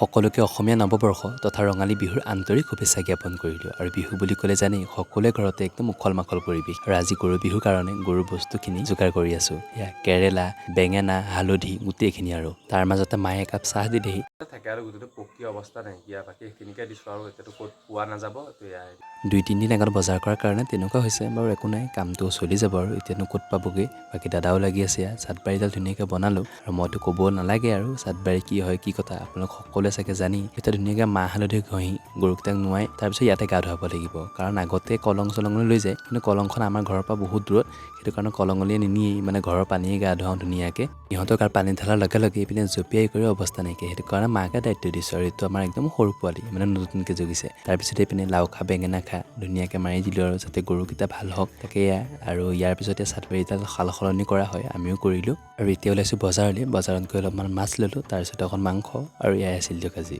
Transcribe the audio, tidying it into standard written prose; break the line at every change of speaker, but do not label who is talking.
সকলোকে অসমীয়া নৱবৰ্ষ তথা ৰঙালী বিহুৰ আন্তৰিক শুভেচ্ছা জ্ঞাপন কৰিলোঁ। আৰু বিহু বুলি ক'লে জানেই সকলোৱে ঘৰতে একদম উখল মাখল পৰিৱেশ। আৰু আজি গৰু বিহুৰ কাৰণে গৰুৰ বস্তুখিনি যোগাৰ কৰি আছোঁ। এয়া কেৰেলা, বেঙেনা, হালধি গোটেইখিনি আৰু তাৰ মাজতে মায়ে একাপ চাহ দিলেহি।
থাকে আৰু গোটেইটো পকী অৱস্থা নাইকিয়া, বাকী সেইখিনিকে দিছোঁ আৰু এতিয়াতো ক'ত পোৱা নাযাব। তো এয়াই
2-3 দিন আগত বজাৰ কৰাৰ কাৰণে তেনেকুৱা হৈছে বাৰু, একো নাই, কামটো চলি যাব আৰু এতিয়ানো ক'ত পাবগৈ। বাকী দাদাও লাগি আছে, চাটবাৰিডাল ধুনীয়াকৈ বনালোঁ। আৰু মইতো ক'ব নালাগে আৰু চাটবাৰি কি হয় কি কথা আপোনালোক সকলোৱে চাগে জানি। এতিয়া ধুনীয়াকৈ মাহ হালধি ঘঁহি গৰুকেইটাক নোৱাই তাৰপিছত ইয়াতে গা ধুৱাব লাগিব। কাৰণ আগতে কলং চলঙলৈ লৈ যায়, কিন্তু কলংখন আমাৰ ঘৰৰ পৰা বহুত দূৰত, সেইটো কাৰণে কলঙলৈ নিনিয়েই, মানে ঘৰৰ পানীয়ে গা ধুৱাওঁ ধুনীয়াকৈ। ইহঁতক আৰু পানী ঢালাৰ লগে লগে এইপিনে জঁপিয়াই কৰি অৱস্থা নাইকিয়া, সেইটো কাৰণে মাকে দায়িত্ব দিছোঁ। আৰু এইটো আমাৰ একদম সৰু পোৱালি, মানে নতুনকৈ জগিছে। তাৰপিছতে এইপিনে লাও খা বেঙেনা খা ধুনীয়াকৈ মাৰি দিলোঁ আৰু যাতে গৰুকেইটা ভাল হওক তাকে। আৰু ইয়াৰ পিছতে চাটবাৰিডাল সাল সলনি কৰা হয়, আমিও কৰিলোঁ। আৰু এতিয়া ওলাইছোঁ বজাৰলৈ, বজাৰত গৈ অলপমান মাছ ল'লোঁ, তাৰপিছত অকণ মাংস, আৰু এয়াই আছিল দিয়ক আজি।